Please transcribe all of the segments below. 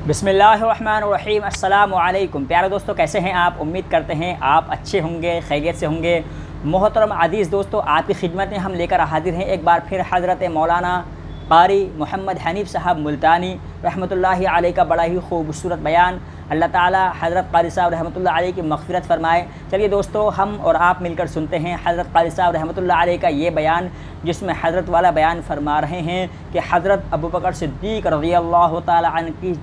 بسم اللہ الرحمن الرحیم۔ السلام علیکم پیارے دوستو، کیسے ہیں آپ؟ امید کرتے ہیں آپ اچھے ہوں گے، خیریت سے ہوں گے۔ محترم عزیز دوستو، آپ کی خدمت میں ہم لے کر حاضر ہیں ایک بار پھر حضرت مولانا قاری محمد حنیف صاحب ملتانی رحمۃ اللہ علیہ کا بڑا ہی خوبصورت بیان۔ اللہ تعالی حضرت قاری صاحب رحمۃ اللہ علیہ کی مغفرت فرمائے۔ چلیے دوستو، ہم اور آپ مل کر سنتے ہیں حضرت قاری صاحب رحمۃ اللہ علیہ کا یہ بیان، جس میں حضرت والا بیان فرما رہے ہیں کہ حضرت ابوبکر صدیق رضی اللہ تعالی عنہ کی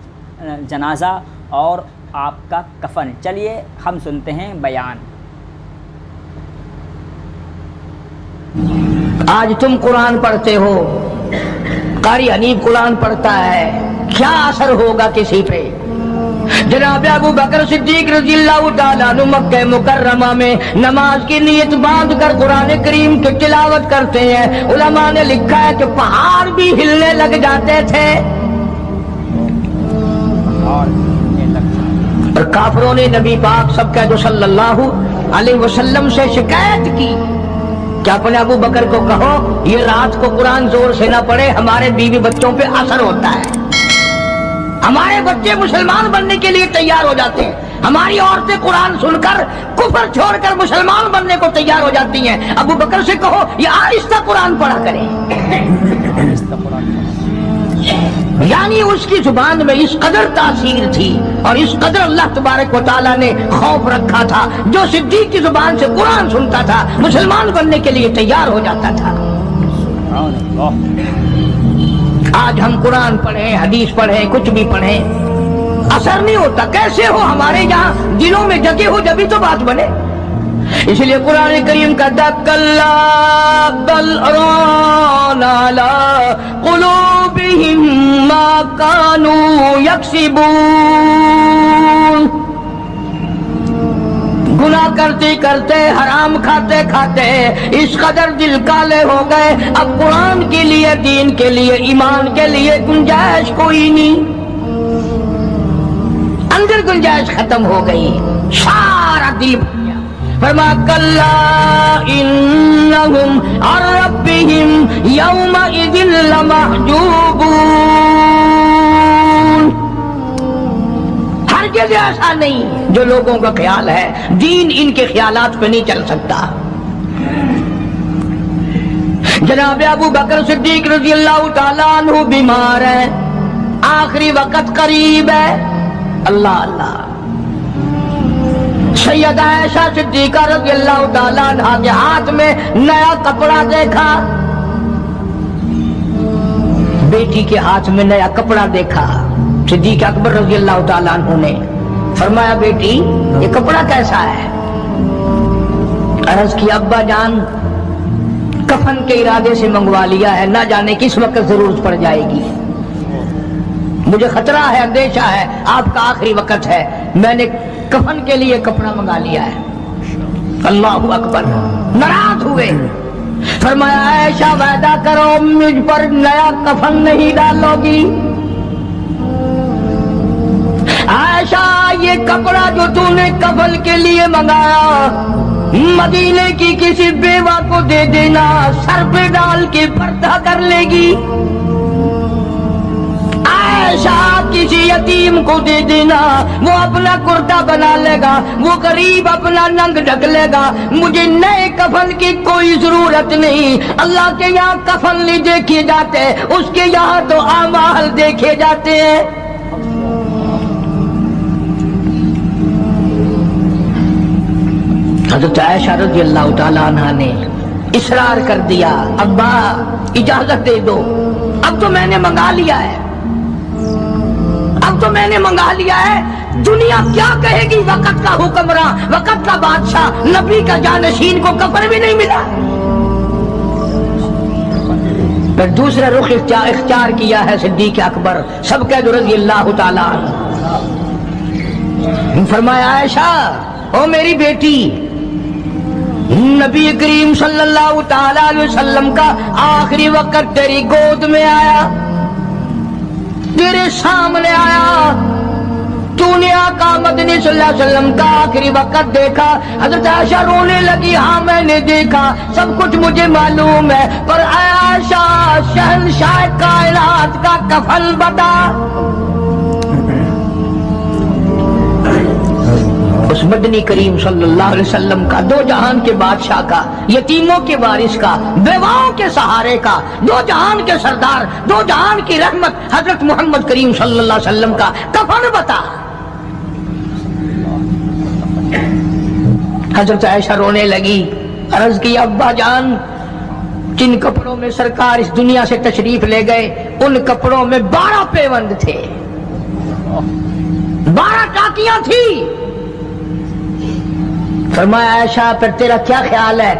جنازہ اور آپ کا کفن۔ چلیے ہم سنتے ہیں بیان۔ آج تم قرآن پڑھتے ہو، قاری حنیف قرآن پڑھتا ہے، کیا اثر ہوگا کسی پہ؟ جناب ابو بکر صدیق رضی اللہ تعالیٰ عنہ مکہ مکرمہ میں نماز کی نیت باندھ کر قرآن کریم کی تلاوت کرتے ہیں۔ علماء نے لکھا ہے کہ پہاڑ بھی ہلنے لگ جاتے تھے، اور کافروں نے نبی پاک سب کہہ دو صلی اللہ علیہ وسلم سے شکایت کی کہ اپنے ابو بکر کو کہو یہ رات کو قرآن زور سے نہ پڑھے، ہمارے بیوی بچوں پہ اثر ہوتا ہے، ہمارے بچے مسلمان بننے کے لیے تیار ہو جاتے ہیں، ہماری عورتیں قرآن سن کر کفر چھوڑ کر مسلمان بننے کو تیار ہو جاتی ہیں، ابو بکر سے کہو یہ آہستہ قرآن پڑھا کریں۔ یعنی اس کی زبان میں اس قدر تاثیر تھی اور اس قدر اللہ تبارک و تعالیٰ نے خوف رکھا تھا، جو صدیق کی زبان سے قرآن سنتا تھا مسلمان بننے کے لیے تیار ہو جاتا تھا۔ آج ہم قرآن پڑھیں، حدیث پڑھیں، کچھ بھی پڑھیں، اثر نہیں ہوتا۔ کیسے ہو؟ ہمارے یہاں دلوں میں جگہ ہو جبھی تو بات بنے۔ اس لیے قرآن کریم کا کلا بل ران علی قلوبہم ما کانوا یکسبون، گناہ کرتے کرتے، حرام کھاتے کھاتے اس قدر دل کالے ہو گئے، اب قرآن کے لیے، دین کے لیے، ایمان کے لیے گنجائش کوئی نہیں، اندر گنجائش ختم ہو گئی، سارا دل فرما کلا انہم عن ربہم یومئذ لمحجوبون۔ ہرگز ایسا نہیں جو لوگوں کا خیال ہے، دین ان کے خیالات پہ نہیں چل سکتا۔ جناب ابو بکر صدیق رضی اللہ تعالیٰ عنہ بیمار ہے، آخری وقت قریب ہے، اللہ اللہ۔ سیدہ عائشہ صدیقہ رضی اللہ تعالیٰ عنہ کے ہاتھ میں نیا کپڑا دیکھا، بیٹی کے ہاتھ میں نیا کپڑا دیکھا، صدیق اکبر رضی اللہ تعالیٰ عنہ نے فرمایا بیٹی یہ کپڑا کیسا ہے؟ عرض کی ابا جان کفن کے ارادے سے منگوا لیا ہے، نہ جانے کس وقت ضرورت پڑ جائے گی، مجھے خطرہ ہے، اندیشہ ہے، آپ کا آخری وقت ہے، میں نے کفن کے لیے کپڑا منگا لیا ہے۔ اللہ اکبر۔ ناراض ہوئے، فرمایا عائشہ وعدہ کرو مجھ پر نیا کفن نہیں ڈالو گی۔ عائشہ یہ کپڑا جو تو نے کفن کے لیے منگایا مدینے کی کسی بیوہ کو دے دینا، سر پہ ڈال کے پردہ کر لے گی۔ عائشہ کسی یتیم کو دے دینا، وہ اپنا کرتا بنا لے گا، وہ غریب اپنا ننگ ڈھک لے گا، مجھے نئے کفن کی کوئی ضرورت نہیں۔ اللہ کے یہاں کفن نہیں دیکھے جاتے، اس کے یہاں تو اعمال دیکھے جاتے ہیں۔ حضرت عائشہ رضی اللہ تعالیٰ عنہ نے اصرار کر دیا، ابا اجازت دے دو، اب تو میں نے منگا لیا ہے، اب تو میں نے منگا لیا ہے، دنیا کیا کہے گی؟ وقت کا حکمراں، وقت کا بادشاہ، نبی کا جانشین کو کفن بھی نہیں ملا۔ پھر دوسرا رخ اختیار کیا ہے صدیق اکبر سب کہہ دو رضی اللہ تعالیٰ عنہ۔ فرمایا عائشہ او میری بیٹی، نبی کریم صلی اللہ تعالیٰ علیہ وسلم کا آخری وقت تیری گود میں آیا، تیرے سامنے آیا، تو نے آقا مدنی صلی اللہ علیہ وسلم کا آخری وقت دیکھا۔ حضرت عائشہ رونے لگی، ہاں میں نے دیکھا، سب کچھ مجھے معلوم ہے، پر عائشہ شہنشاہ کائنات کا کفن بتا۔ मदनी करीम सल्लल्लाहु अलैहि वसल्लम का, दो जहान के बादशाह का, यतीमों के वारिस का, बेवाओं के सहारे का, दो जहान के सरदार, दो जहान की रहमत हजरत मोहम्मद करीम सल्लल्लाहु अलैहि वसल्लम का कफन बता। हजरत आयशा रोने लगी, अर्ज की अब्बा जान, जिन कपड़ों में सरकार इस दुनिया से तशरीफ ले गए उन कपड़ों में 12 पेवंद थे, 12 टाकियां थी। फरमाया आयशा फिर तेरा क्या ख्याल है,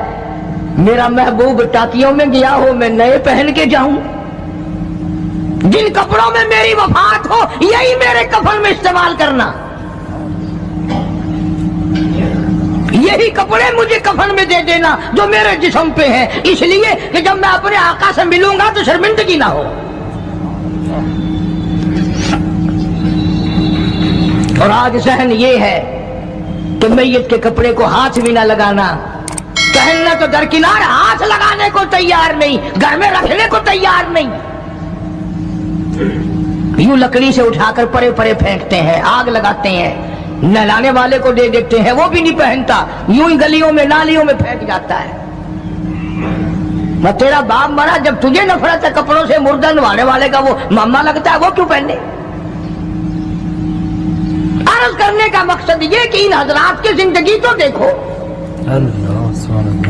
मेरा महबूब टाकियों में गया हो, मैं नए पहन के जाऊं? जिन कपड़ों में मेरी वफात हो यही मेरे कफन में इस्तेमाल करना, यही कपड़े मुझे कफन में दे देना जो मेरे जिस्म पे हैं, इसलिए कि जब मैं अपने आका से मिलूंगा तो शर्मिंदगी ना हो। और आज सहन ये है कि मैयत के कपड़े को हाथ भी ना लगाना, पहनना तो दरकिनार, हाथ लगाने को तैयार नहीं, घर में रखने को तैयार नहीं, यूं लकड़ी से उठाकर परे परे फेंकते हैं, आग लगाते हैं, नहलाने वाले को दे देते हैं, वो भी नहीं पहनता, यूं ही गलियों में नालियों में फेंक जाता है। मैं तेरा बाप मरा, जब तुझे नफरत है कपड़ों से, मुर्दा नवाने वाले का वो मामा लगता है, वो क्यों पहने? अर्ज करने का मकसद ये कि इन हजरात की जिंदगी तो देखो।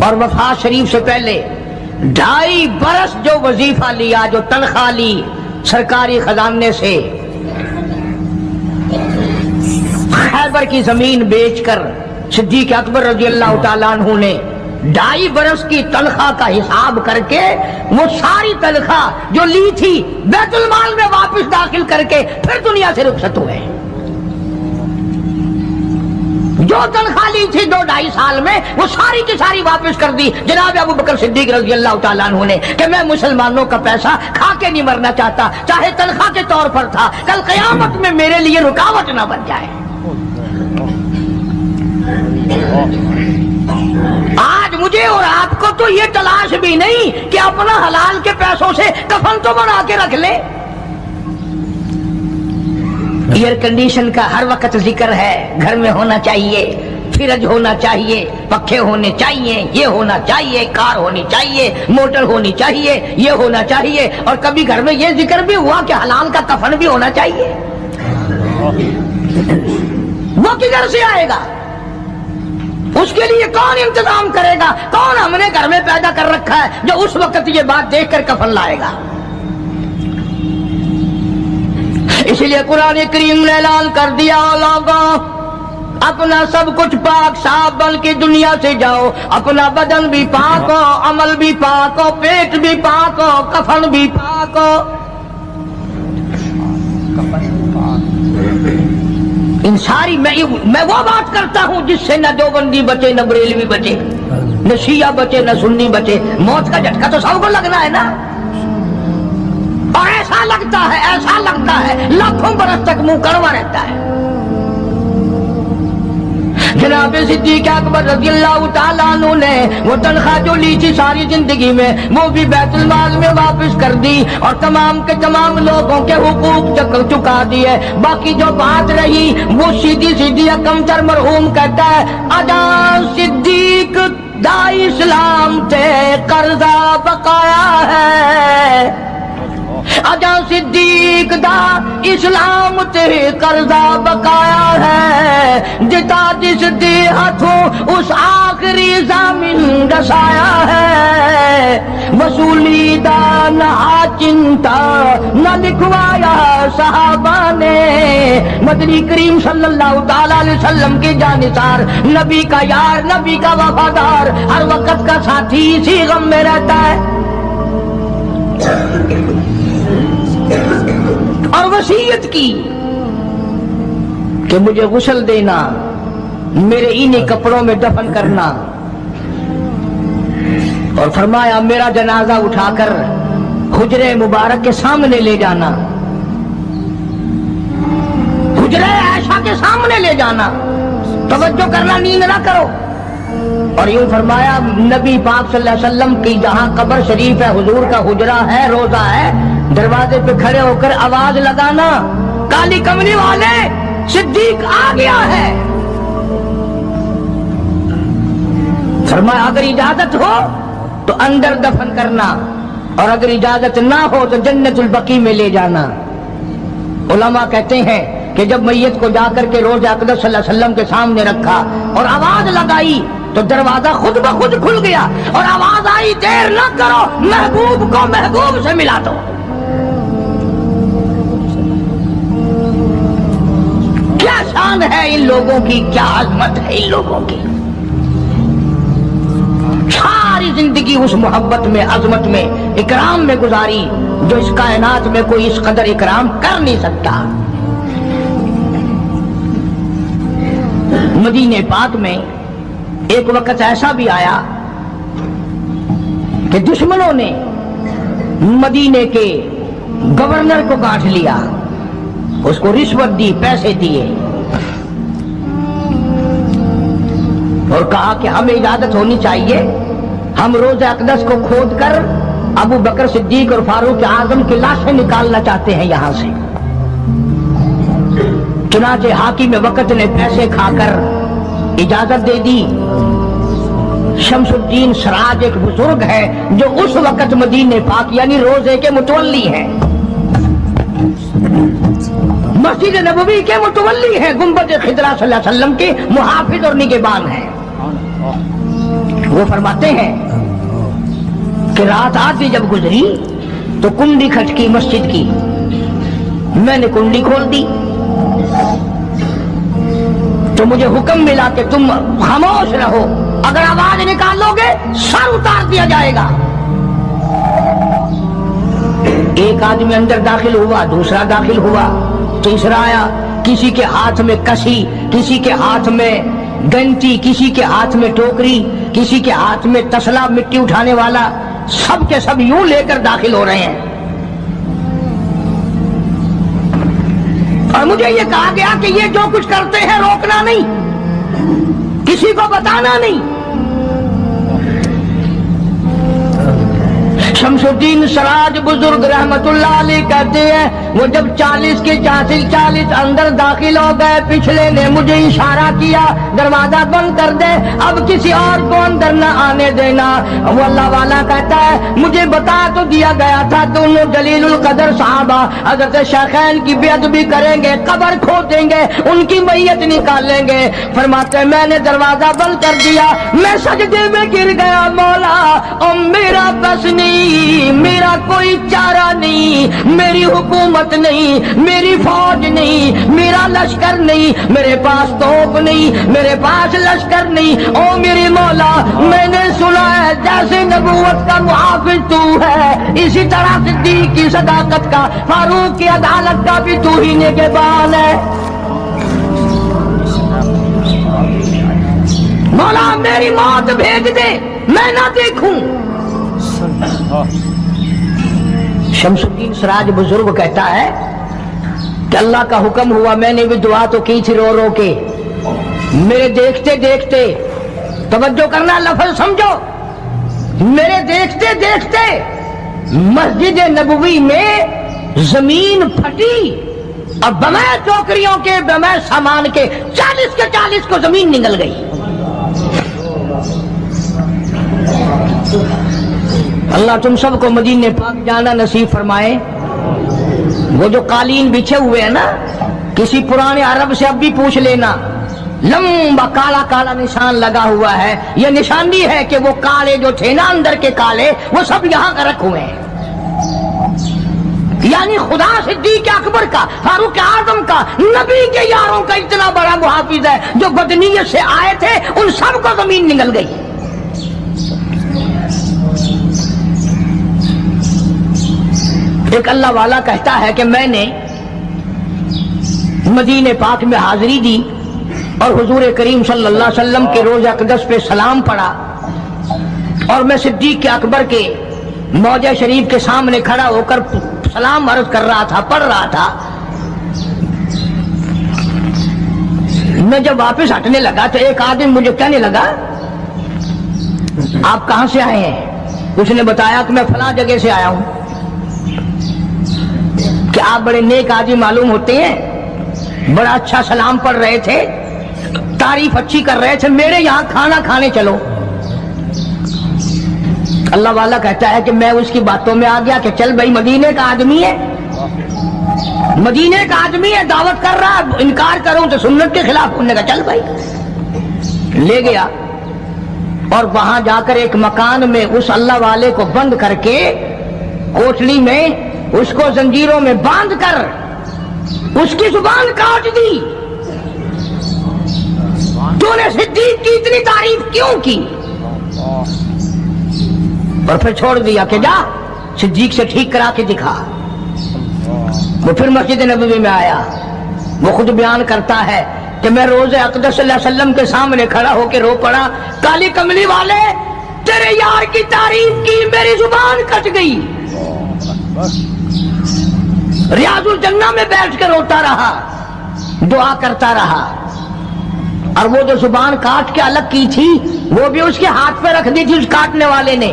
और वफात शरीफ से पहले 2.5 बरस जो वजीफा लिया, जो तनख्वाह ली सरकारी खजाने से, खैबर की जमीन बेचकर सिद्दीक अकबर रजी अल्लाह तआला अन्हु ने 2.5 बरस की तनख्वाह का हिसाब करके वो सारी तनख्वाह जो ली थी बैतुल माल में वापस दाखिल करके फिर दुनिया से रुखसत हुए। जो तनख्वाह ली थी 2-2.5 साल में वो सारी की सारी वापस कर दी जनाब अबू बकर सिद्दीक रजी अल्लाह तआला अन्हु ने, कि मैं मुसलमानों का पैसा खा के नहीं मरना चाहता, चाहे तनख्वाह के तौर पर था, कल क़यामत में मेरे लिए रुकावट ना बन जाए। आज मुझे और आपको तो ये तलाश भी नहीं कि अपना हलाल के पैसों से कफन तो बना के रख ले। एयर कंडीशन का हर वक्त जिक्र है, घर में होना चाहिए, फ्रिज होना चाहिए, पक्खे होने चाहिए, ये होना चाहिए, कार होनी चाहिए, मोटर होनी चाहिए, ये होना चाहिए, और कभी घर में ये जिक्र भी हुआ कि हलाल का कफन भी होना चाहिए। वो किधर से आएगा? उसके लिए कौन इंतजाम करेगा? कौन हमने घर में पैदा कर रखा है जो उस वक्त ये बात देखकर कफन लाएगा? इसलिए कुरान करीम ने ऐलान कर दिया, लोगों अपना सब कुछ पाक साफ बन के दुनिया से जाओ, अपना बदन भी पाक हो, अमल भी पाक हो, पेट भी पाक हो, कफन भी पाक हो। इन सारी मैं वो बात करता हूं जिससे न देवबंदी बचे, न बरेलवी बचे, न शिया बचे, न सुन्नी बचे। मौत का झटका तो सबको लगना है ना, और ऐसा लगता है लाखों बरस तक मुंह कड़वा रहता है। जनाब सिद्दीक अकबर रज़ियल्लाहु ताला अन्हु ने वो तनख्वाह जो ली थी सारी जिंदगी में, वो भी बैतुल माल में वापस कर दी और तमाम के तमाम लोगों के हुकूक चुका दिए। बाकी जो बात रही वो सीधी सीधी अकमतर मरहूम कहता है, अदा सिद्दीक दा इस्लाम ते कर्जा बकाया है, अजा सिद्दीक दा इस्लाम ते कर्जा बकाया है, जिता जिस दे हाथों उस आखिरी ज़मीन दसाया है, वसूली दा ना चिंता न लिखवाया सहाबा ने। मदनी करीम सल्लल्लाहु ताला अलैहि वसल्लम के जानिसार, नबी का यार, नबी का वफादार, हर वक्त का साथी इसी गम में रहता है। और वसीयत की कि मुझे गुस्ल देना, मेरे इन्हीं कपड़ों में दफन करना, और फरमाया मेरा जनाजा उठाकर हुजरे मुबारक के सामने ले जाना, हुजरे आयशा के सामने ले जाना, तवज्जो करना, नींद ना करो। और यूं फरमाया नबी पाक सल्लल्लाहु अलैहि वसल्लम की जहां कब्र शरीफ है, हुजूर का हुजरा है, रोजा है, दरवाजे पे खड़े होकर आवाज लगाना, काली कमली वाले सिद्दीक आ गया है। फरमाया अगर इजाजत हो तो अंदर दफन करना, और अगर इजाजत ना हो तो जन्नतुल बकी में ले जाना। उलमा कहते हैं कि जब मैयत को जाकर के रोज़े अक़दस सल्लल्लाहु अलैहि वसल्लम के सामने रखा और आवाज लगाई तो दरवाजा खुद ब खुद खुल गया और आवाज आई, देर न करो, महबूब को महबूब से मिला दो। क्या शान है इन लोगों की, क्या अजमत है इन लोगों की। सारी जिंदगी उस मोहब्बत में, अजमत में, इकराम में गुजारी जो इस कायनात में कोई इस कदर इकराम कर नहीं सकता। मदीने पाक में एक वक्त ऐसा भी आया कि दुश्मनों ने मदीने के गवर्नर को गांठ लिया, उसको रिश्वत दी, पैसे दिए और कहा कि हमें इजाजत होनी चाहिए, हम रोज़े अक़दस को खोद कर अबू बकर सिद्दीक और फारूक आज़म की लाशें निकालना चाहते हैं यहां से। चुनाचे हाकिम वक्त ने पैसे खाकर इजाजत दे दी। शमसुद्दीन सराज एक बुजुर्ग है जो उस वक्त मदीने पाक यानी रोजे के मुतवल्ली हैं, मस्जिद नबवी के मुतवल्ली हैं, गुंबद खिदरा सल्लल्लाहु अलैहि वसल्लम के मुहाफिज और निगहबान हैं। वो फरमाते हैं कि रात आधी जब गुजरी तो कुंडी खटकी मस्जिद की, मैंने कुंडी खोल दी तो मुझे हुक्म मिला कि तुम खामोश रहो, अगर आवाज निकालोगे सर उतार दिया जाएगा। एक आदमी अंदर दाखिल हुआ, दूसरा दाखिल हुआ, तीसरा आया, किसी के हाथ में कसी, किसी के हाथ में गंती, किसी के हाथ में टोकरी, किसी के हाथ में तसला मिट्टी उठाने वाला, सब के सब यूं लेकर दाखिल हो रहे हैं। और मुझे ये कहा गया कि ये जो कुछ करते हैं रोकना नहीं, किसी को बताना नहीं। शमसुद्दीन सराज बुजुर्ग रहमतुल्लाह अलैह कहते हैं वो जब 40 के 40 अंदर दाखिल हो गए, पिछले ने मुझे इशारा किया दरवाजा बंद कर दे, अब किसी और को अंदर न आने देना। वो अल्लाह वाला कहता है मुझे बता तो दिया गया था दोनों जलीलुल कदर साहबा हजरत शेखैन की बेअदबी करेंगे, कब्र खोदेंगे, उनकी मैयत निकालेंगे। फरमाते मैंने दरवाजा बंद कर दिया, मैं सजदे में गिर गया, मौला और मेरा बस नहीं, मेरा कोई चारा नहीं, मेरी हुकूमत नहीं, मेरी फौज नहीं, मेरा लश्कर नहीं, मेरे पास तोप नहीं, मेरे पास लश्कर नहीं। ओ मेरे मौला, मैंने सुना है जैसे नबूवत का मुहाफिज तू है, इसी तरह सिद्दीक की सदाकत का, फारूक की अदालत का भी तू ही निगहबान है। मौला मेरी मौत भेज दे, मैं ना देखूं। शमसुद्दीन सराज बुजुर्ग कहता है कि अल्लाह का हुक्म हुआ, मैंने भी दुआ तो की थी रो रो के, मेरे देखते देखते, तवज्जो करना लफ्ज समझो, मेरे देखते देखते मस्जिद नबवी में जमीन फटी और बगैर टोकरियों के, बगैर सामान के 40 के 40 को जमीन निगल गई। अल्लाह तुम सबको मदीने पाक जाना नसीब फरमाए। वो जो कालीन बिछे हुए हैं ना, किसी पुराने अरब से अब भी पूछ लेना, लंबा काला काला निशान लगा हुआ है, ये निशानी है कि वो काले जो थे ना अंदर के काले, वो सब यहाँ का रखे हुए हैं। यानी खुदा सिद्दीक अकबर का, फारूक आजम का, नबी के यारों का इतना बड़ा मुहाफिज है, जो बदनीयत से आए थे उन सबको जमीन निगल गई। एक अल्लाह वाला कहता है कि मैंने मदीने पाक में हाजिरी दी और हुजूर करीम सल्लल्लाहु अलैहि वसल्लम के रोज़े अक़दस पे सलाम पढ़ा, और मैं सिद्दीक अकबर के मौजे शरीफ के सामने खड़ा होकर सलाम अर्ज कर रहा था, पढ़ रहा था। मैं जब वापस हटने लगा तो एक आदमी मुझे कहने लगा आप कहां से आए हैं? उसने बताया कि मैं फलां जगह से आया हूं। कि आप बड़े नेक आदमी मालूम होते हैं, बड़ा अच्छा सलाम पढ़ रहे थे, तारीफ अच्छी कर रहे थे, मेरे यहाँ खाना खाने चलो। अल्लाह वाला कहता है कि मैं उसकी बातों में आ गया कि चल भाई, मदीने का आदमी है, मदीने का आदमी है, दावत कर रहा है, इनकार करूं तो सुन्नत के खिलाफ। उन्होंने कहा चल भाई, ले गया और वहां जाकर एक मकान में उस अल्लाह वाले को बंद करके कोठली में उसको जंजीरों में बांध कर उसकी जुबान काट दी। तूने सिद्दीक की इतनी तारीफ क्यों की? और फिर छोड़ दिया कि जा सिद्दीक से ठीक करा के दिखा। वो फिर मस्जिद नबवी में आया। वो खुद बयान करता है कि मैं रोज़े अक़दस सल्लल्लाहु अलैहि वसल्लम के सामने खड़ा होकर रो पड़ा, काली कमली वाले तेरे यार की तारीफ की, मेरी जुबान कट गई। रियाजुल जन्ना में बैठ कर रोता रहा, दुआ करता रहा। और वो जो जुबान काट के अलग की थी वो भी उसके हाथ पे रख दी थी उस काटने वाले ने।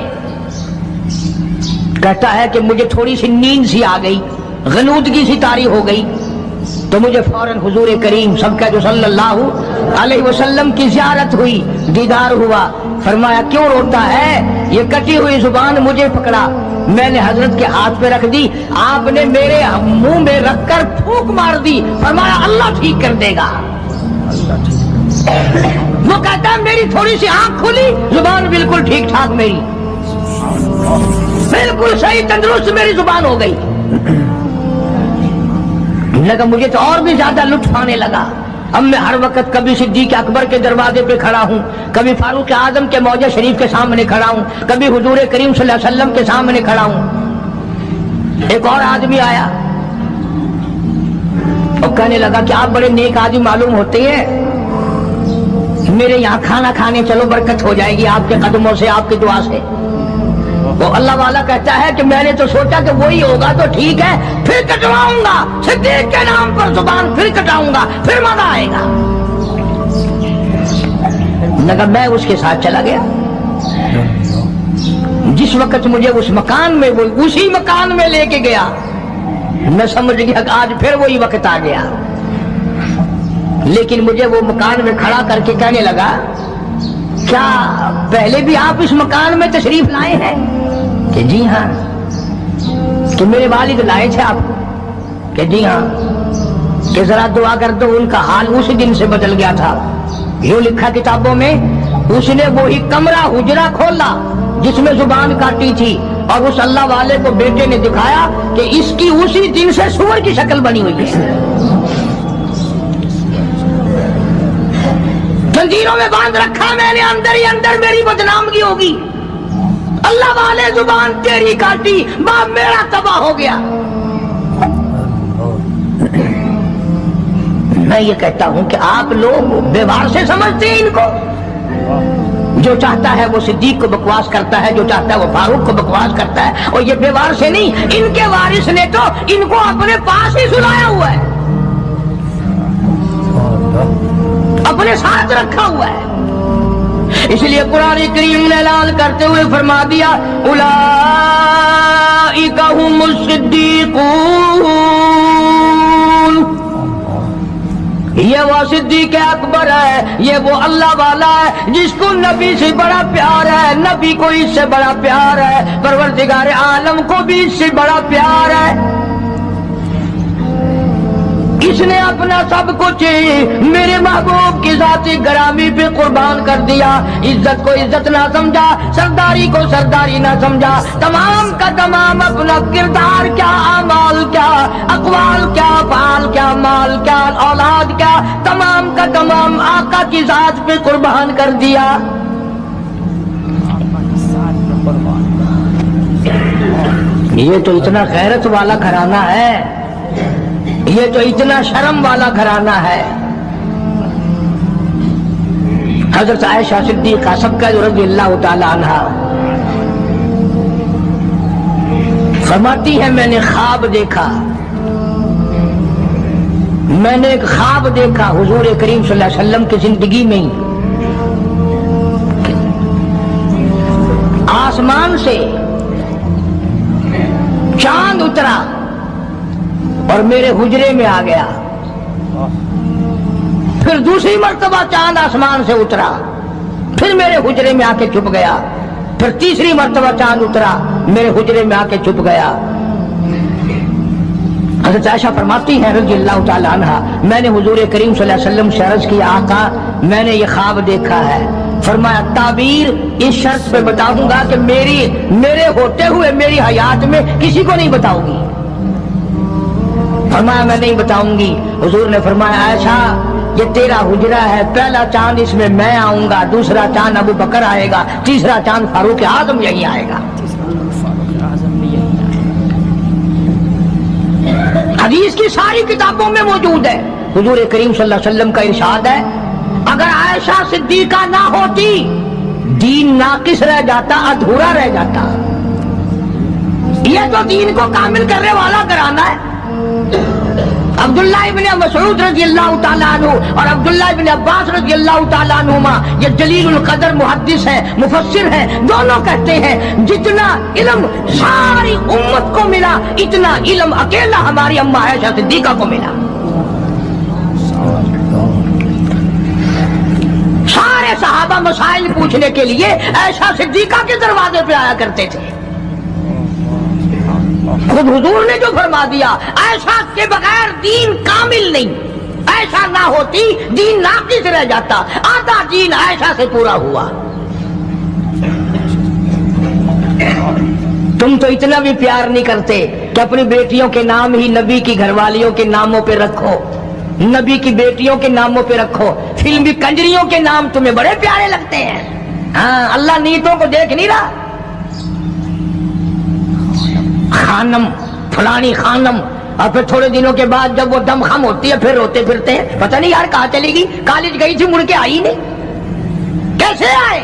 कहता है कि मुझे थोड़ी सी नींद सी आ गई, गनूदगी सी तारी हो गई, तो मुझे फौरन हुजूर करीम सबका जो सल्लल्लाहु अलैहि वसल्लम की ज़ियारत हुई, दीदार हुआ। फरमाया क्यों रोता है? ये कटी हुई जुबान मुझे पकड़ा, मैंने हजरत के हाथ पे रख दी, आपने मेरे मुंह में रखकर फूंक मार दी। फरमाया अल्लाह ठीक कर देगा। वो कहता है मेरी थोड़ी सी आंख खुली, जुबान बिल्कुल ठीक ठाक, मेरी बिल्कुल सही तंदुरुस्त मेरी जुबान हो गई। लगा मुझे तो और भी ज्यादा लुत्फ आने लगा। अब मैं हर वक्त कभी सिद्दीक अकबर के दरवाजे पे खड़ा हूँ, कभी फारूक आजम के मौजा शरीफ के सामने खड़ा हूँ, कभी हुजूर करीम सल्लल्लाहु अलैहि वसल्लम के सामने खड़ा हूँ। एक और आदमी आया और कहने लगा कि आप बड़े नेक आदमी मालूम होते हैं, मेरे यहाँ खाना खाने चलो, बरकत हो जाएगी आपके कदमों से, आपकी दुआ से। वो अल्लाह वाला कहता है कि मैंने तो सोचा कि वही होगा तो ठीक है, फिर कटवाऊंगा सिद्दीक के नाम पर जुबान, फिर कटाऊंगा, फिर मजा आएगा। लगा मैं उसके साथ चला गया। जिस वक्त मुझे उस मकान में, वो उसी मकान में लेके गया, मैं समझ गया कि आज फिर वही वक्त आ गया। लेकिन मुझे वो मकान में खड़ा करके कहने लगा क्या पहले भी आप इस मकान में तशरीफ लाए हैं? कि जी हाँ। कि मेरे वालिद लाए थे आप? कि जी हाँ। कि जरा दुआ कर दो, उनका हाल उसी दिन से बदल गया था। यूं लिखा किताबों में, उसने वो ही कमरा हुजरा खोला जिसमें जुबान काटी थी, और उस अल्लाह वाले को बेटे ने दिखाया कि इसकी उसी दिन से सूअर की शक्ल बनी हुई है। जंजीरों में बांध रखा मैंने, अंदर ही अंदर मेरी बदनामगी होगी। अल्लाह वाले जुबान तेरी काटी, बाप मेरा तबाह हो गया। मैं ये कहता हूं कि आप लोग व्यवहार से समझते हैं इनको। जो चाहता है वो सिद्दीक को बकवास करता है, जो चाहता है वो फारूक को बकवास करता है, और ये व्यवहार से नहीं, इनके वारिस ने तो इनको अपने पास ही सुलाया हुआ है, अपने साथ रखा हुआ है। इसलिए कुरान करीम ने ऐलान करते हुए फरमा दिया, उलाइका हुमुस सिद्दीकून, ये वो सिद्दीक अकबर है, ये वो अल्लाह वाला है जिसको नबी से बड़ा प्यार है, नबी को इससे बड़ा प्यार है, परवरदिगार आलम को भी इससे बड़ा प्यार है। इसने अपना सब कुछ मेरे महबूब की ज़ात गरामी पे कुर्बान कर दिया। इज्जत को इज्जत ना समझा, सरदारी को सरदारी ना समझा, तमाम का तमाम अपना किरदार क्या, अमाल क्या, अक़वाल क्या, फाल क्या, माल क्या, औलाद क्या, तमाम का तमाम आका की ज़ात पे कुर्बान कर दिया। ये तो इतना गैरत वाला घराना है, ये तो इतना शर्म वाला घराना है। हजरत आयशा सिद्दीक़ा सबका रज़ियल्लाहु ताला अन्हा फरमाती है, मैंने ख्वाब देखा, मैंने एक ख्वाब देखा हुजूर करीम सल्लल्लाहु अलैहि वसल्लम की जिंदगी में ही। आसमान से चांद उतरा और मेरे हुजरे में आ गया। फिर दूसरी मर्तबा चांद आसमान से उतरा, फिर मेरे हुजरे में आके छुप गया। फिर तीसरी मर्तबा चांद उतरा, मेरे हुजरे में आके छुप गया। हज़रत आयशा फरमाती है रज़ी अल्लाह ताला अन्हा, मैंने हुजूर करीम सल्लल्लाहु अलैहि वसल्लम से अर्ज़ किया, आका मैंने ये ख्वाब देखा है। फरमाया ताबीर इस शर्त पे बताऊंगा कि मेरे होते हुए मेरी हयात में किसी को नहीं बताऊंगी। फरमाया मैं नहीं बताऊंगी। हुजूर ने फरमाया आयशा ये तेरा हुजरा है, पहला चांद इसमें मैं आऊंगा, दूसरा चांद अबू बकर आएगा, तीसरा चांद फारूक आजम यही आएगा। हदीस की सारी किताबों में मौजूद है। हुजूर करीम सल्लल्लाहु अलैहि वसल्लम का इरशाद है, अगर आयशा सिद्दीका ना होती दीन नाकिस रह जाता, अधूरा रह जाता। ये तो दीन को कामिल करने वाला कराना है। अब्दुल्लाह इब्न मसऊद रज़ी अल्लाह ताला अन्हु और अब्दुल्लाह इब्न अब्बास रज़ी अल्लाह ताला अन्हुमा ये जलीलुल कदर मुहद्दिस है, मुफस्सिर है, दोनों कहते हैं जितना इल्म सारी उम्मत को मिला इतना इल्म अकेला हमारी अम्मा आयशा सिद्दीका को मिला। सारे सहाबा मसाइल पूछने के लिए आयशा सिद्दीका के दरवाजे पे आया करते थे। खुद हुजूर ने जो फरमा दिया, ऐसा के बगैर दीन कामिल नहीं, ऐसा ना होती दीन नाकिस रह जाता, आधा दीन ऐसा से पूरा हुआ। तुम तो इतना भी प्यार नहीं करते कि अपनी बेटियों के नाम ही नबी की घरवालियों के नामों पे रखो, नबी की बेटियों के नामों पे रखो। फिल्मी कंजरियों के नाम तुम्हें बड़े प्यारे लगते हैं। हाँ, अल्लाह नीतों को देख नहीं रहा। खानम फलानी खानम, और फिर थोड़े दिनों के बाद जब वो दम खम होती है फिर रोते फिरते हैं, पता नहीं यार कहाँ चलेगी, कॉलेज गई थी मुड़ के आई नहीं, कैसे आए।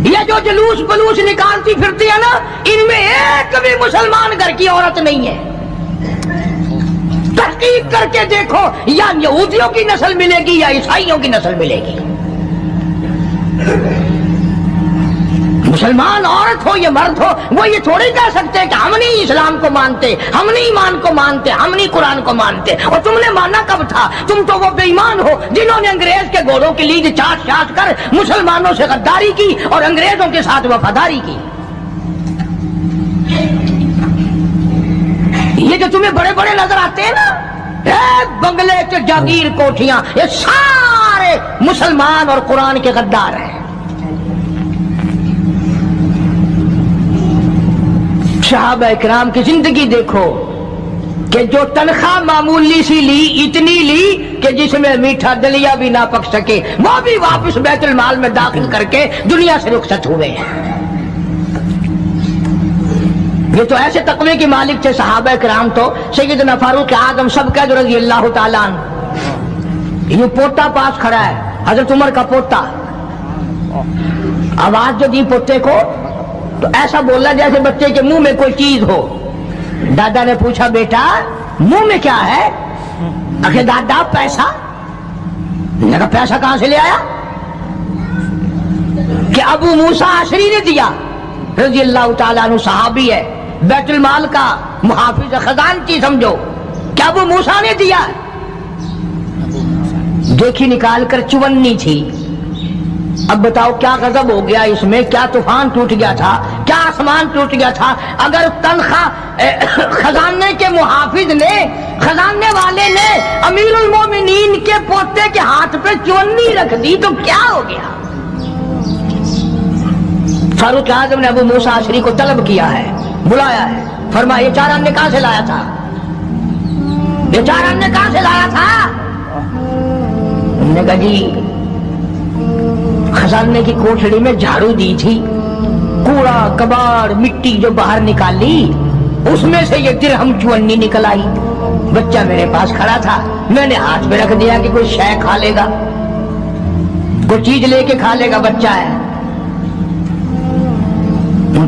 ये जो जुलूस बलूस निकालती फिरती है ना, इनमें एक भी मुसलमान घर की औरत नहीं है। तहकीक करके देखो, या यहूदियों की नस्ल मिलेगी या ईसाइयों की नस्ल मिलेगी। मुसलमान औरत हो या मर्द हो, वो ये थोड़ी कह सकते कि हम नहीं इस्लाम को मानते, हम नहीं ईमान को मानते, हम नहीं कुरान को मानते। और तुमने माना कब था? तुम तो वो बेईमान हो जिन्होंने अंग्रेज के घोड़ों की लीद चाट चाट कर मुसलमानों से गद्दारी की और अंग्रेजों के साथ वफादारी की। ये जो तुम्हें बड़े बड़े नजर आते हैं ना, बंगले के जागीर कोठियां, ये सारे मुसलमान और कुरान के गद्दार हैं। सहाबा इकराम की जिंदगी देखो कि जो तनख्वाह मामूली सी ली, इतनी ली कि जिसमें मीठा दलिया भी ना पक सके, वो भी वापस बैतुल माल में दाखिल करके दुनिया से रुखसत हुए। ये तो ऐसे तकवे के मालिक थे सहाबा इकराम। तो सैयदना फारूक आजम सब कह रज़ी अल्लाह ताला अन्हु, ये पोता पास खड़ा है, हजरत उमर का पोता। आवाज जो दी पोते को तो ऐसा बोला जैसे बच्चे के मुंह में कोई चीज हो। दादा ने पूछा बेटा मुंह में क्या है? आखिर दादा पैसा। लगा पैसा कहां से ले आया? कि अबू मूसा अशरी ने दिया, रज़ी अल्लाह ताला अन्हु सहाबी है, बैतुल माल का मुहाफिज खजानची समझो। क्या अबू मूसा ने दिया? देखी निकाल कर चुवन्नी थी। अब बताओ क्या गजब हो गया इसमें, क्या तूफान टूट गया था, क्या आसमान टूट गया था। अगर तनख्वाह खजाने के मुहाफिज ने, खजाने वाले ने अमीरुल मोमिनीन के पोते के हाथ पे चुन्नी रख दी तो क्या हो गया। फारूक आजम ने अबू मूसा अशरी को तलब किया है, बुलाया है, फरमाया ये 4 अन्य कहां से लाया था? ये 4 अन्य कहां से लाया था? उन्होंने कहा जी खजाने की कोठड़ी में झाड़ू दी थी, कूड़ा कबाड़ मिट्टी जो बाहर निकाली उसमें से ये दिरहम चुन्नी निकल आई। बच्चा मेरे पास खड़ा था, मैंने हाथ में रख दिया कि कोई शय खा लेगा, कोई चीज लेके खा लेगा, बच्चा है।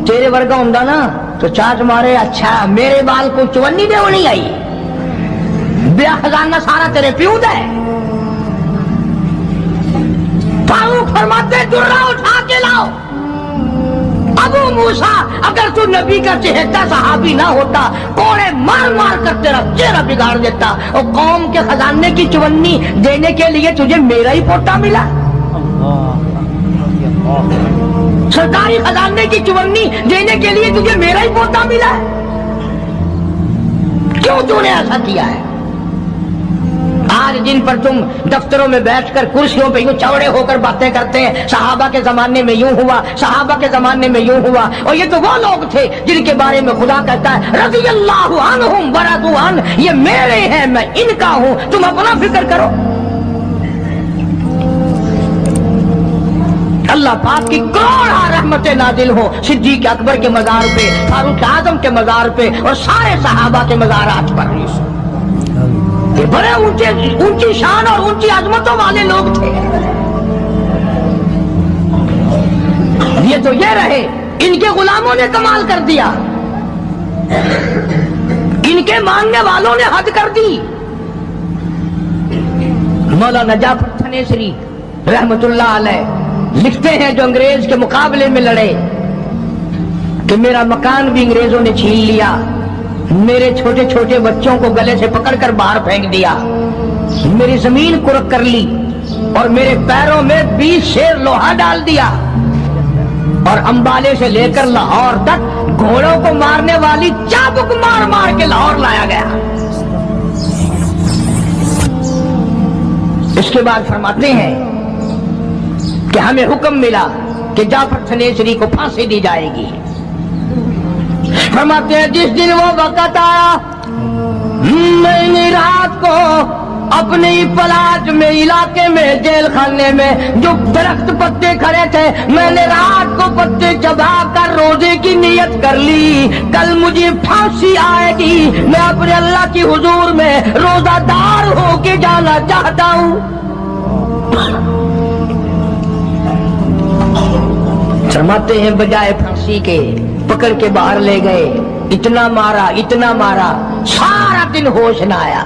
तेरे वर्गा होंदा ना तो चाट मारे, अच्छा मेरे बाल को चुन्नी दे नहीं आई, ब्याह खजाना सारा तेरे प्यू दा है। फारूक फरमाते दुर्रा उठा के लाओ। अबू मूसा अगर तू नबी का चहेता सहाबी ना होता, कोड़े मार मार कर तेरा चेहरा बिगाड़ देता। और कौम के खजाने की चुन्नी देने के लिए तुझे मेरा ही पोता मिला। सरकारी खजाने की चुवन्नी देने के लिए तुझे मेरा ही पोता मिला है? क्यों तूने ऐसा किया है? आज जिन पर तुम दफ्तरों में बैठकर कुर्सियों पे यूं चौड़े होकर बातें करते हैं, सहाबा के जमाने में यूं हुआ, सहाबा के जमाने में यूं हुआ, और ये तो वो लोग थे जिनके बारे में खुदा कहता है रज़ियल्लाहु अन्हुम व रज़ू अन, ये मेरे हैं मैं इनका हूं, तुम अपना फिक्र करो। अल्लाह पाक की करोड़ों रहमतें नाजिल हो सिद्दीक अकबर के मजार पे, फारूक आजम के मजार पे और सारे सहाबा के मजारात पर। ये बड़े ऊंची शान और ऊंची अजमतों वाले लोग थे। ये तो ये रहे, इनके गुलामों ने कमाल कर दिया, इनके मानने वालों ने हद कर दी। मौलाना जाफर थनेसरी रहमतुल्लाह अलैह लिखते हैं, जो अंग्रेज के मुकाबले में लड़े, कि मेरा मकान भी अंग्रेजों ने छीन लिया, मेरे छोटे छोटे बच्चों को गले से पकड़कर बाहर फेंक दिया, मेरी जमीन कुरक कर ली और मेरे पैरों में 20 शेर लोहा डाल दिया, और अंबाले से लेकर लाहौर तक घोड़ों को मारने वाली चाबुक मार मार के लाहौर लाया गया। इसके बाद फरमाते हैं कि हमें हुक्म मिला कि जाफर थनेसरी को फांसी दी जाएगी। फरमाते हैं जिस दिन वो वक्त आया, मैंने रात को अपने ही पलाट में इलाके में जेल खाने में जो दरख्त पत्ते खड़े थे, मैंने रात को पत्ते चबा कर रोजे की नियत कर ली, कल मुझे फांसी आएगी, मैं अपने अल्लाह की हुजूर में रोजादार होके जाना चाहता हूँ। फरमाते हैं बजाय फांसी के पकड़ के बाहर ले गए, इतना मारा, सारा दिन होश न आया।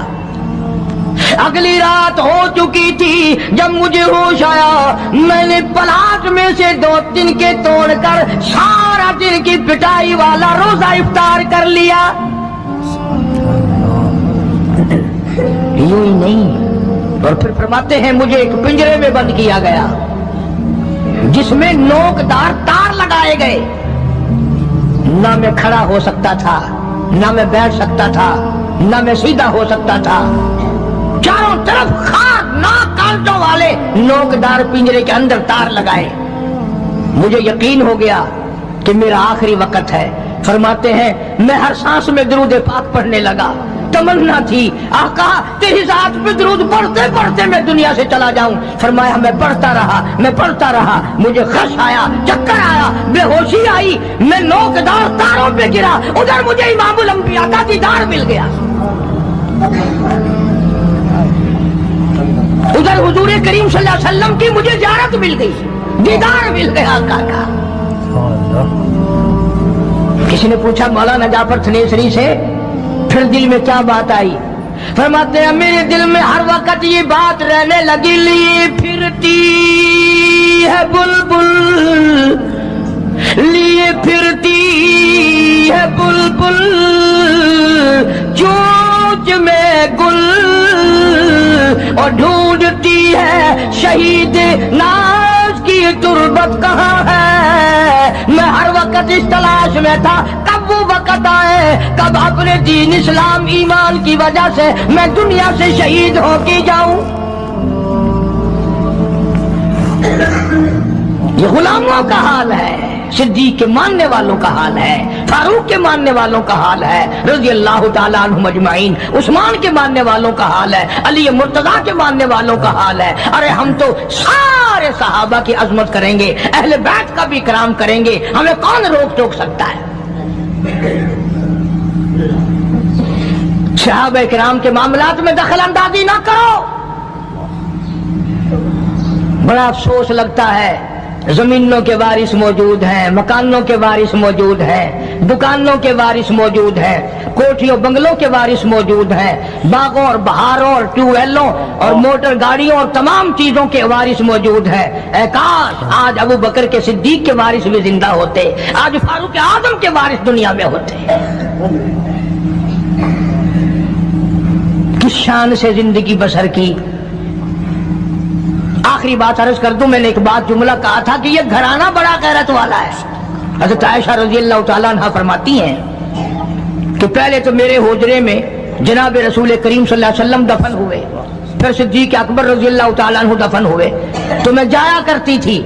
अगली रात हो चुकी थी, जब मुझे होश आया, मैंने पलाट में से 2 तिनके तोड़कर सारा दिन की पिटाई वाला रोजा इफ्तार कर लिया। यूं ही नहीं, और फिर फरमाते हैं मुझे एक पिंजरे में बंद किया गया जिसमें नोकदार तार लगाए गए, ना मैं खड़ा हो सकता था, ना मैं बैठ सकता था, ना मैं सीधा हो सकता था, चारों तरफ खार नाक कांटों वाले नोकदार पिंजरे के अंदर तार लगाए। मुझे यकीन हो गया कि मेरा आखिरी वक्त है। फरमाते हैं मैं हर सांस में दुरूद पाक पढ़ने लगा, तमन्ना थी आका तेरी जात पे दुरूद पढ़ते पढ़ते मैं दुनिया से चला जाऊं। फरमाया मैं पढ़ता रहा, मुझे खश आया, चक्कर आया, बेहोशी आई, मैं नोकदार तारों पे गिरा, उधर मुझे इमामुल अंबिया का दीदार मिल गया, उधर हुजूर करीम सल्लल्लाहु अलैहि वसल्लम की मुझे ज़ियारत मिल गई, दीदार मिल गया आका का। किसी ने पूछा मौलाना जाफर थनेसरी से फिर दिल में क्या बात आई? फरमाते हैं मेरे दिल में हर वक्त ये बात रहने लगी, लिए फिरती है बुलबुल, लिए फिरती है बुलबुल, चोंच में गुल, और ढूंढती है शहीद नाज की तुरबत कहाँ है। मैं हर वक्त इस तलाश में था, कब वो वक्त आए, कब अपने दीन इस्लाम ईमान की वजह से मैं दुनिया से शहीद होके जाऊं। ये गुलामों का हाल है, सिद्दीक के मानने वालों का हाल है, फारूक के मानने वालों का हाल है, रज़ी अल्लाह ताला अन्हुम अजमाइन, उस्मान के मानने वालों का हाल है, अली मुर्तजा के मानने वालों का हाल है। अरे हम तो सारे सहाबा की अजमत करेंगे, अहले बैत का भी इकराम करेंगे, हमें कौन रोक टोक सकता है? सहाबा इकराम के मामलात में दखल अंदाजी ना करो। बड़ा अफसोस लगता है, जमीनों के वारिस मौजूद हैं, मकानों के वारिस मौजूद हैं, दुकानों के वारिस मौजूद हैं, कोठियों बंगलों के वारिस मौजूद हैं, बागों और बहारों और ट्यूबवेलों और मोटर गाड़ियों और तमाम चीजों के वारिस मौजूद हैं। ऐ काश आज अबू बकर के सिद्दीक के वारिस भी जिंदा होते, आज फारूक आजम के वारिस दुनिया में होते। किस शान से जिंदगी बसर की, आखिरी बात अर्ज कर दूं, मैंने एक बात जुमला कहा था कि ये घराना बड़ा गैरत वाला है। हज़रत आयशा रज़ी अल्लाह तआला अन्हा फरमाती हैं कि पहले तो मेरे हुजरे में जनाब रसूल करीम सल्लल्लाहु अलैहि वसल्लम दफन हुए, फिर सिद्दीक अकबर रज़ी अल्लाह तआला अन्हु दफन हुए, तो मैं जाया करती थी।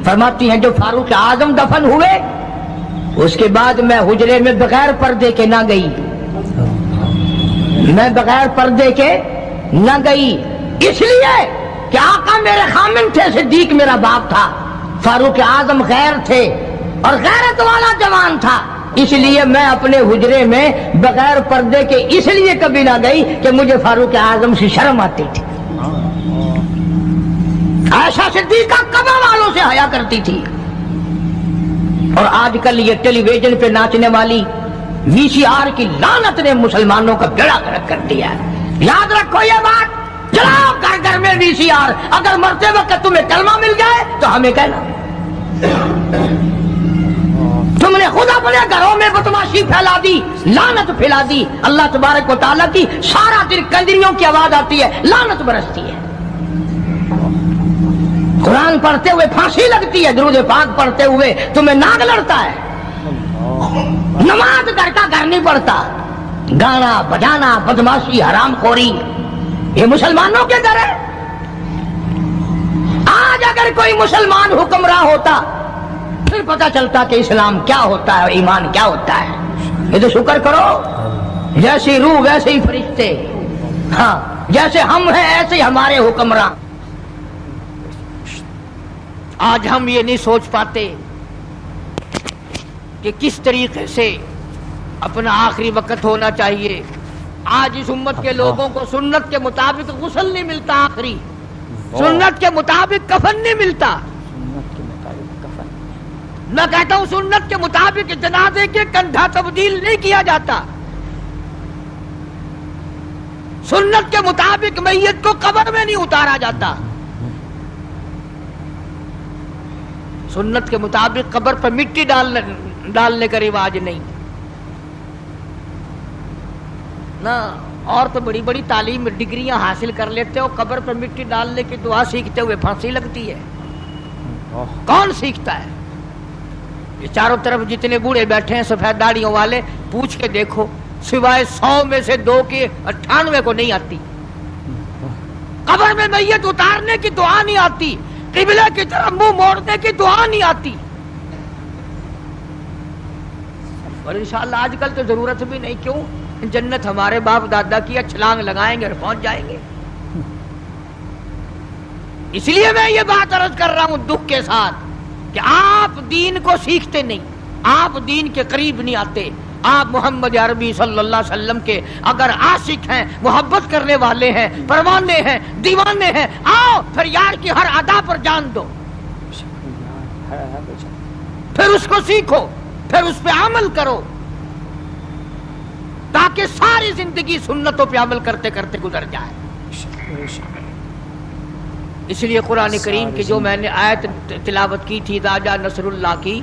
फरमाती हैं जो फारूक आजम दफन हुए उसके बाद मैं हुजरे में बगैर पर्दे के ना गई, मैं बगैर पर्दे के न गई, इसलिए कि आका मेरे खामिन थे, सिद्दीक मेरा बाप था, फारूक आजम गैर थे और गैरत वाला जवान था, इसलिए मैं अपने हुजरे में बगैर पर्दे के इसलिए कभी ना गई कि मुझे फारूक आजम से शर्म आती थी। आयशा सिद्दीका कब्र वालों से हया करती थी। और आजकल ये टेलीविजन पे नाचने वाली वीसीआर की लानत ने मुसलमानों का बेड़ा गर्क कर दिया है। याद रखो ये बात, चलाओ घर घर में वीसीआर, अगर मरते वक्त तुम्हें कलमा मिल जाए तो हमें कहना। तुमने खुद अपने घरों में बदमाशी फैला दी, लानत फैला दी। अल्लाह तबारक व तआला की सारा दिन कंजरियों की आवाज आती है, लानत बरसती है। कुरान पढ़ते हुए फांसी लगती है, दुरूद पाक पढ़ते हुए तुम्हें नाग लड़ता है। नमाज घर का घर नहीं पढ़ता, गाना बजाना बदमाशी हरामखोरी ये मुसलमानों के घर है। आज अगर कोई मुसलमान हुक्मरां होता फिर पता चलता कि इस्लाम क्या होता है और ईमान क्या होता है। ये तो शुक्र करो, जैसी रूह वैसे ही फरिश्ते, हाँ जैसे हम हैं ऐसे ही हमारे हुक्मरां। आज हम ये नहीं सोच पाते कि किस तरीके से अपना आखिरी वक्त होना चाहिए। आज इस उम्मत के लोगों को सुन्नत के मुताबिक गुस्ल नहीं मिलता, आखिरी सुन्नत के मुताबिक कफन नहीं मिलता। मैं कहता हूं सुन्नत के मुताबिक जनाजे के कंधा तब्दील नहीं किया जाता, सुन्नत के मुताबिक मैयत को कब्र में नहीं उतारा जाता, सुन्नत के मुताबिक कब्र पर मिट्टी डालने का रिवाज नहीं ना। और तो बड़ी बड़ी तालीम डिग्रियां हासिल कर लेते हो, कब्र पर मिट्टी डालने की दुआ सीखते हुए फांसी लगती है। कौन सीखता है? ये चारों तरफ जितने बूढ़े बैठे हैं सफेद दाढ़ियों वाले, पूछ के देखो, सिवाय 100 में से 2 के 98 को नहीं आती। कब्र में मैयत उतारने की दुआ नहीं आती, किबले की तरफ मुंह मोड़ने की दुआ नहीं आती। और इंशाअल्लाह आजकल तो जरूरत भी नहीं, क्यों? जन्नत हमारे बाप दादा की, छलांग लगाएंगे और पहुंच जाएंगे। इसलिए मैं ये बात अर्ज कर रहा हूं दुख के साथ कि आप दीन को सीखते नहीं, आप दीन के करीब नहीं आते। आप मोहम्मद अरबी सल्लल्लाहु अलैहि वसल्लम के अगर आशिक हैं, मोहब्बत करने वाले हैं, परवाने हैं, दीवाने हैं, आओ फिर यार की हर अदा पर जान दो, फिर उसको सीखो, फिर उस पे अमल करो, ताकि सारी जिंदगी सुन्नतों पे अमल करते करते गुजर जाए। इसलिए कुरान करीम की जो मैंने आयत तिलावत की थी राजा नसरुल्लाह की,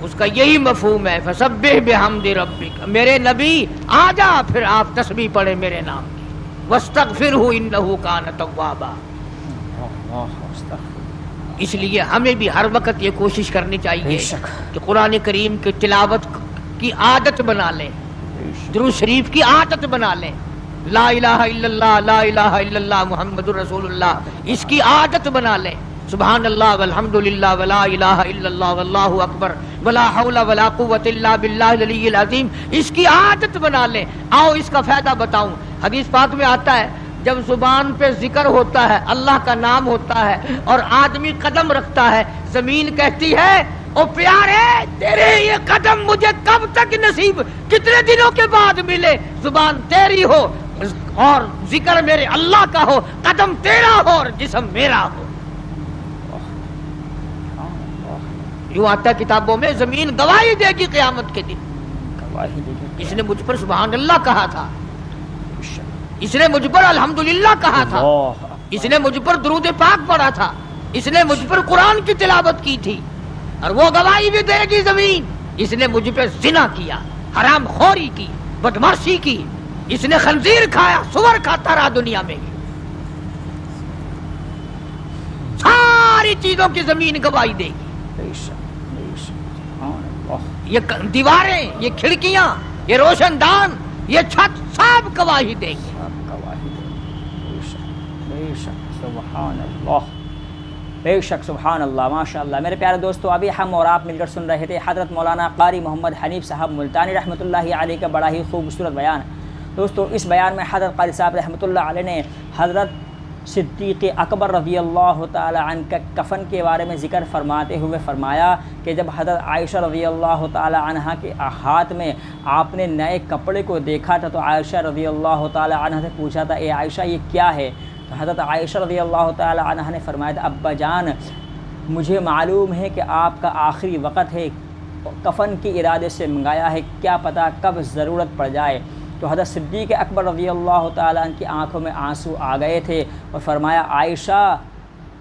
उसका यही मफहूम है, फसब्बिह बिहम्दि रब्बिक, मेरे नबी आजा फिर आप तस्बीह पढ़े मेरे नाम की, वस्तगफिरहु इन्नहु कान तव्वाबा। इसलिए हमें भी हर वक्त ये कोशिश करनी चाहिए कि कुरान करीम की तिलावत की आदत बना लें, दुरूद शरीफ की आदत बना लें, ला इलाहा इल्लल्लाह, ला इलाहा इल्लल्लाह मुहम्मदुर रसूलुल्लाह, इसकी आदत बना लें। सुभान अल्लाह वल्हम्दुलिल्लाह वला इलाहा इल्लल्लाह वल्लाहु अकबर वला हौला वला कुव्वता इल्ला बिल्लाहिल अलिय्यिल अज़ीम, इसकी आदत बना लें। आओ इसका फायदा बताऊं। हदीस पाक में आता है, जब जुबान पे जिक्र होता है, अल्लाह का नाम होता है और आदमी कदम रखता है, जमीन कहती है ओ प्यारे तेरे ये कदम मुझे कब तक नसीब, कितने दिनों के बाद मिले, जुबान तेरी हो और जिक्र मेरे अल्लाह का हो, कदम तेरा हो और जिस्म मेरा हो। यूं आता है किताबों में, जमीन गवाही देगी क़यामत के दिन, इसने मुझ पर सुभान अल्लाह कहा था, इसने मुझ पर अल्हम्दुलिल्लाह कहा था, इसने मुझ पर दुरूद पाक पढ़ा था, इसने मुझ पर कुरान की तिलावत की थी, और वो गवाही भी देगी जमीन, इसने मुझ पे जिना किया, हराम खोरी की, बदमाशी की, इसने खंजीर खाया, सुअर खाता रहा दुनिया में। ساری چیزوں کی زمین گواہی دے گی. بے شک بے شک سبحان اللہ. یہ دیواریں، یہ کھڑکیاں، یہ روشن دان، یہ چھت سب گواہی دیں گے. سب گواہی دے گی. بے شک بے شک سبحان اللہ بے شک سبحان اللہ ماشاء اللہ. میرے پیارے دوستو، ابھی ہم اور آپ مل کر سن رہے تھے حضرت مولانا قاری محمد حنیف صاحب ملتانی رحمۃ اللہ علیہ کا بڑا ہی خوبصورت بیان. دوستو اس بیان میں حضرت قاری صاحب رحمۃ اللہ علیہ نے حضرت صدیق اکبر رضی اللہ تعالی عنہ کا کفن کے بارے میں ذکر فرماتے ہوئے فرمایا کہ جب حضرت عائشہ رضی اللہ تعالی عنہ کے ہاتھ میں آپ نے نئے کپڑے کو دیکھا تھا تو عائشہ رضی اللہ تعالی عنہ سے پوچھا تھا، اے عائشہ یہ کیا ہے؟ تو حضرت عائشہ رضی اللہ تعالی عنہ نے فرمایا تھا، ابا جان مجھے معلوم ہے کہ آپ کا آخری وقت ہے، کفن کے ارادے سے منگایا ہے، کیا پتہ کب ضرورت پڑ جائے. تو حضرت صدیق اکبر رضی اللہ تعالیٰ عنہ کی آنکھوں میں آنسو آ گئے تھے اور فرمایا، عائشہ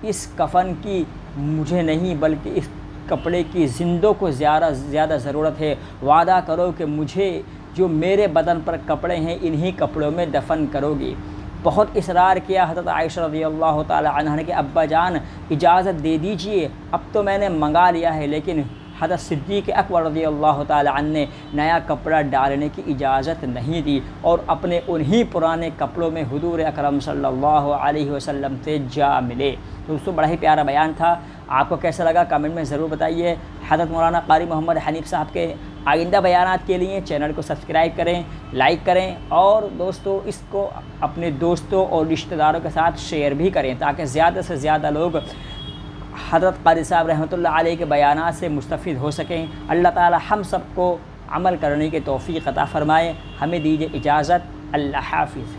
اس کفن کی مجھے نہیں بلکہ اس کپڑے کی زندوں کو زیادہ ضرورت ہے. وعدہ کرو کہ مجھے جو میرے بدن پر کپڑے ہیں انہی کپڑوں میں دفن کرو گی. بہت اصرار کیا حضرت عائشہ رضی اللہ تعالیٰ عنہ نے کہ ابا جان اجازت دے دیجئے، اب تو میں نے منگا لیا ہے. لیکن حضرت صدیق اکبر رضی اللہ تعالیٰ عنہ نے نیا کپڑا ڈالنے کی اجازت نہیں دی اور اپنے انہی پرانے کپڑوں میں حضور اکرم صلی اللہ علیہ وسلم سے جا ملے. دوستو بڑا ہی پیارا بیان تھا. آپ کو کیسا لگا کامنٹ میں ضرور بتائیے. حضرت مولانا قاری محمد حنیف صاحب کے آئندہ بیانات کے لیے چینل کو سبسکرائب کریں، لائک کریں اور دوستو اس کو اپنے دوستوں اور رشتہ داروں کے ساتھ شیئر بھی کریں تاکہ زیادہ سے زیادہ لوگ حضرت قاری صاحب رحمۃ اللہ علیہ کے بیانات سے مستفید ہو سکیں. اللہ تعالی ہم سب کو عمل کرنے کی توفیق عطا فرمائے. ہمیں دیجیے اجازت. اللہ حافظ.